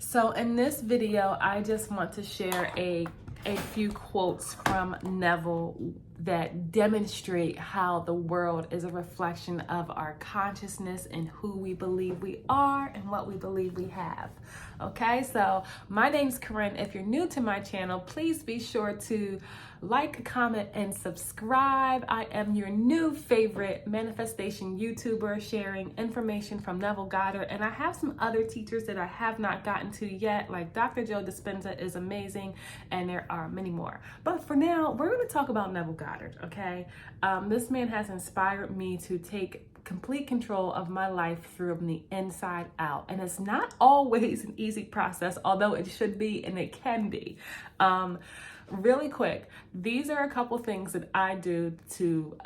So in this video, I just want to share a few quotes from Neville that demonstrate how the world is a reflection of our consciousness and who we believe we are and what we believe we have. Okay, so my name's Koren. If you're new to my channel, please be sure to like, comment, and subscribe. I am your new favorite manifestation YouTuber sharing information from Neville Goddard, and I have some other teachers that I have not gotten to yet, like Dr. Joe Dispenza is amazing, and there are many more. But for now, we're going to talk about Neville Goddard, okay? This man has inspired me to take complete control of my life from the inside out. And it's not always an easy process, although it should be and it can be. Really quick, these are a couple things that I do to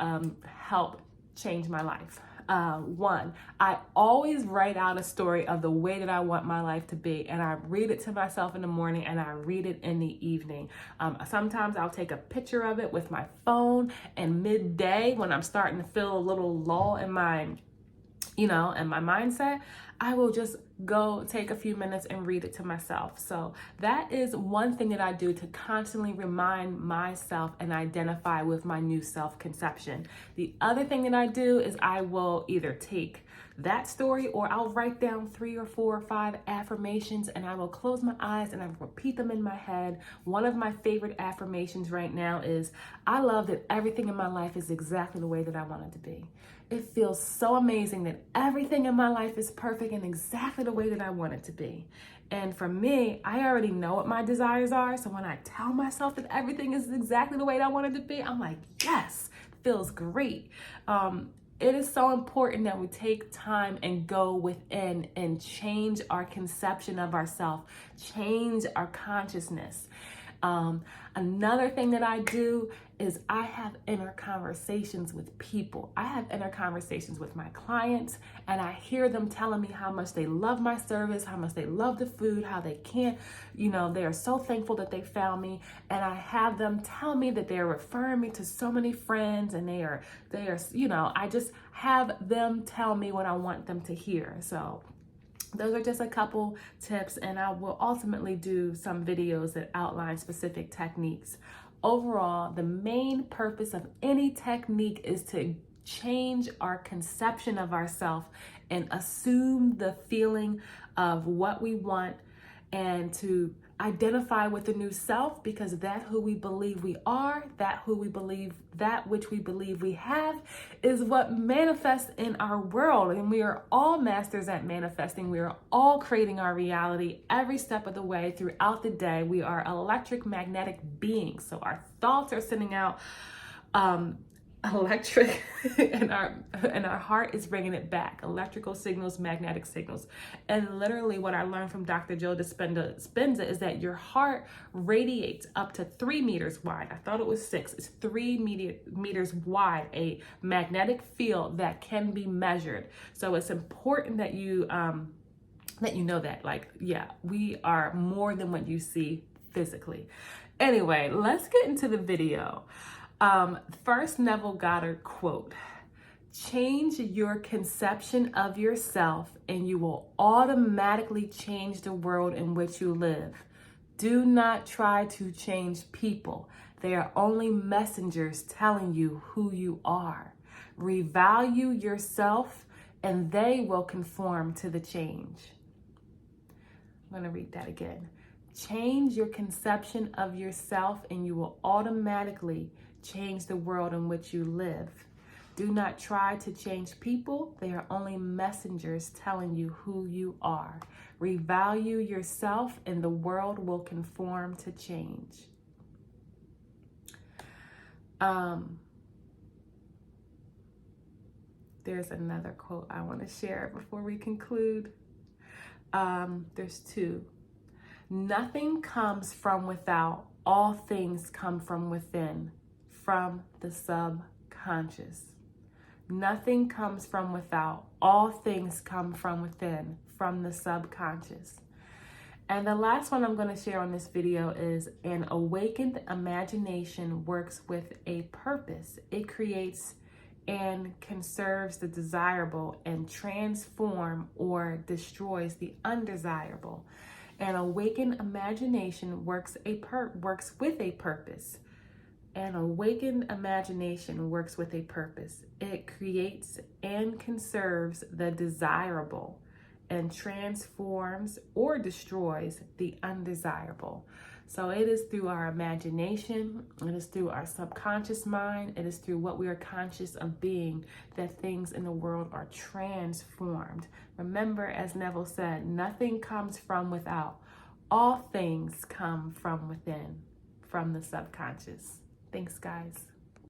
help change my life. One, I always write out a story of the way that I want my life to be, and I read it to myself in the morning and I read it in the evening. Sometimes I'll take a picture of it with my phone, and midday when I'm starting to feel a little lull in my mindset, I will just go take a few minutes and read it to myself. So that is one thing that I do to constantly remind myself and identify with my new self-conception. The other thing that I do is I will either take that story or I'll write down 3 or 4 or 5 affirmations, and I will close my eyes and I will repeat them in my head. One of my favorite affirmations right now is, I love that everything in my life is exactly the way that I want it to be. It feels so amazing that everything in my life is perfect and exactly the way that I want it to be. And for me, I already know what my desires are. So when I tell myself that everything is exactly the way that I want it to be, I'm like, yes, it feels great. It is so important that we take time and go within and change our conception of ourselves, change our consciousness. Another thing that I do is I have inner conversations with people. I have inner conversations with my clients, and I hear them telling me how much they love my service, how much they love the food, how they can't, they are so thankful that they found me. And I have them tell me that they're referring me to so many friends, and they are, I just have them tell me what I want them to hear. So those are just a couple tips, and I will ultimately do some videos that outline specific techniques. Overall, the main purpose of any technique is to change our conception of ourselves and assume the feeling of what we want, and to identify with the new self, because that who we believe we are, that which we believe we have is what manifests in our world. And we are all masters at manifesting. We are all creating our reality every step of the way throughout the day. We are electric magnetic beings. So our thoughts are sending out electric and our heart is bringing it back. Electrical signals, magnetic signals. And literally what I learned from Dr. Joe Dispenza is that your heart radiates up to 3 meters wide. I thought it was 6. It's 3 meters wide, a magnetic field that can be measured. So it's important that you know that, we are more than what you see physically. Anyway, let's get into the video. First Neville Goddard quote: change your conception of yourself and you will automatically change the world in which you live. Do not try to change people. They are only messengers telling you who you are. Revalue yourself and they will conform to the change. I'm going to read that again. Change your conception of yourself and you will automatically change the world in which you live. Do not try to change people. They are only messengers telling you who you are. Revalue yourself and the world will conform to change. There's another quote I want to share before we conclude. There's 2. Nothing comes from without. All things come from within. From the subconscious. Nothing comes from without. All things come from within, from the subconscious. And the last one I'm going to share on this video is, an awakened imagination works with a purpose. It creates and conserves the desirable and transform or destroys the undesirable. An awakened imagination works with a purpose. An awakened imagination works with a purpose. It creates and conserves the desirable and transforms or destroys the undesirable. So it is through our imagination, it is through our subconscious mind, it is through what we are conscious of being that things in the world are transformed. Remember, as Neville said, nothing comes from without. All things come from within, from the subconscious. Thanks, guys.